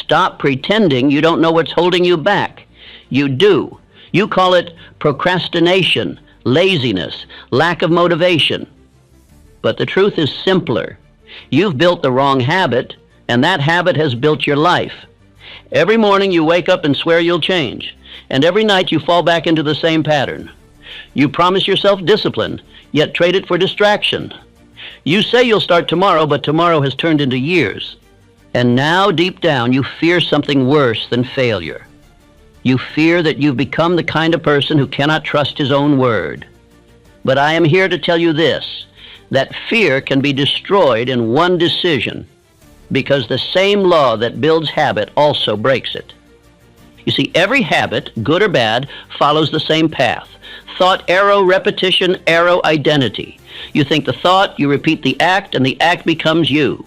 Stop pretending you don't know what's holding you back. You do. You call it procrastination, laziness, lack of motivation. But the truth is simpler. You've built the wrong habit, and that habit has built your life. Every morning you wake up and swear you'll change, and every night you fall back into the same pattern. You promise yourself discipline, yet trade it for distraction. You say you'll start tomorrow, but tomorrow has turned into years. And now, deep down, you fear something worse than failure. You fear that you've become the kind of person who cannot trust his own word. But I am here to tell you this, that fear can be destroyed in one decision, because the same law that builds habit also breaks it. You see, every habit, good or bad, follows the same path. Thought, arrow, repetition, arrow, identity. You think the thought, you repeat the act, and the act becomes you.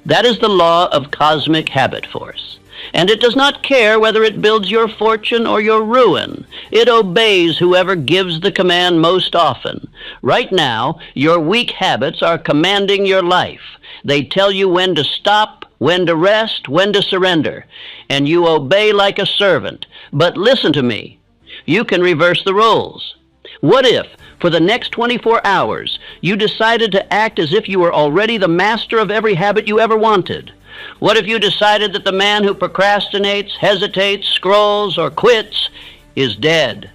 That is the law of cosmic habit force. And it does not care whether it builds your fortune or your ruin. It obeys whoever gives the command most often. Right now, your weak habits are commanding your life. They tell you when to stop, when to rest, when to surrender. And you obey like a servant. But listen to me. You can reverse the roles. What if, for the next 24 hours, you decided to act as if you were already the master of every habit you ever wanted? What if you decided that the man who procrastinates, hesitates, scrolls, or quits is dead,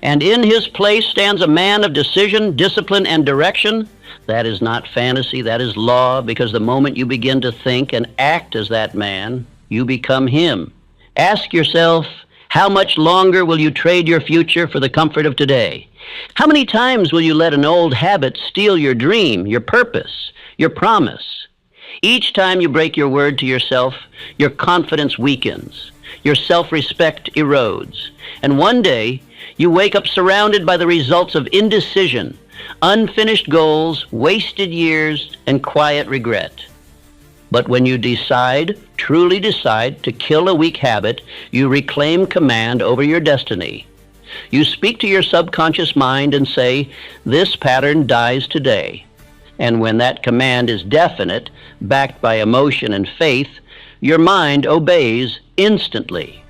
and in his place stands a man of decision, discipline, and direction? That is not fantasy, that is law, because the moment you begin to think and act as that man, you become him. Ask yourself, how much longer will you trade your future for the comfort of today? How many times will you let an old habit steal your dream, your purpose, your promise? Each time you break your word to yourself, your confidence weakens, your self-respect erodes, and one day you wake up surrounded by the results of indecision, unfinished goals, wasted years, and quiet regret. But when you decide, truly decide, to kill a weak habit, you reclaim command over your destiny. You speak to your subconscious mind and say, "This pattern dies today." And when that command is definite, backed by emotion and faith, your mind obeys instantly.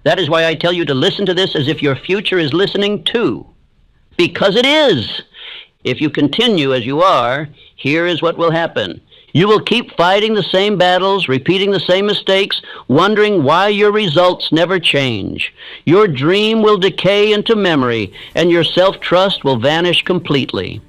That is why I tell you to listen to this as if your future is listening too. Because it is. If you continue as you are, here is what will happen. You will keep fighting the same battles, repeating the same mistakes, wondering why your results never change. Your dream will decay into memory, and your self-trust will vanish completely.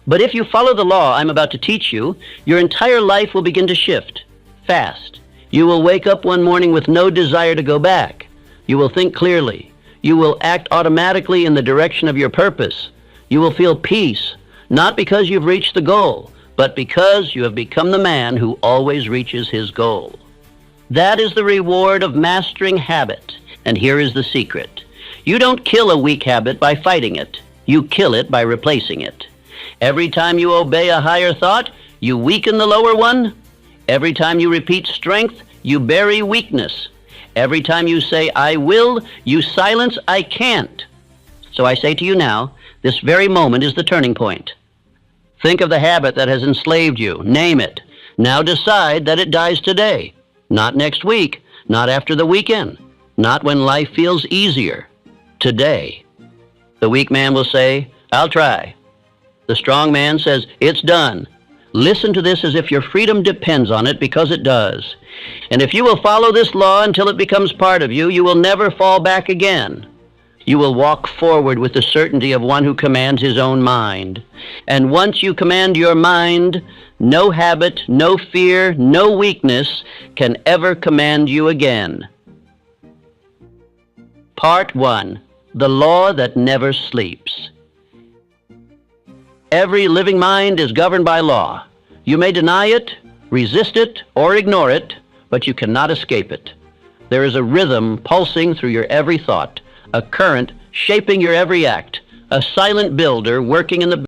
But if you follow the law I'm about to teach you, your entire life will begin to shift, fast. You will wake up one morning with no desire to go back. You will think clearly. You will act automatically in the direction of your purpose. You will feel peace, not because you've reached the goal, but because you have become the man who always reaches his goal. That is the reward of mastering habit. And here is the secret. You don't kill a weak habit by fighting it. You kill it by replacing it. Every time you obey a higher thought, you weaken the lower one. Every time you repeat strength, you bury weakness. Every time you say, "I will," you silence, "I can't." So I say to you now, this very moment is the turning point. Think of the habit that has enslaved you. Name it. Now decide that it dies today. Not next week, not after the weekend, not when life feels easier. Today. The weak man will say, "I'll try." The strong man says, "It's done." Listen to this as if your freedom depends on it, because it does. And if you will follow this law until it becomes part of you, you will never fall back again. You will walk forward with the certainty of one who commands his own mind. And once you command your mind, no habit, no fear, no weakness can ever command you again. Part 1. The Law That Never Sleeps. Every living mind is governed by law. You may deny it, resist it, or ignore it, but you cannot escape it. There is a rhythm pulsing through your every thought, a current shaping your every act, a silent builder working in the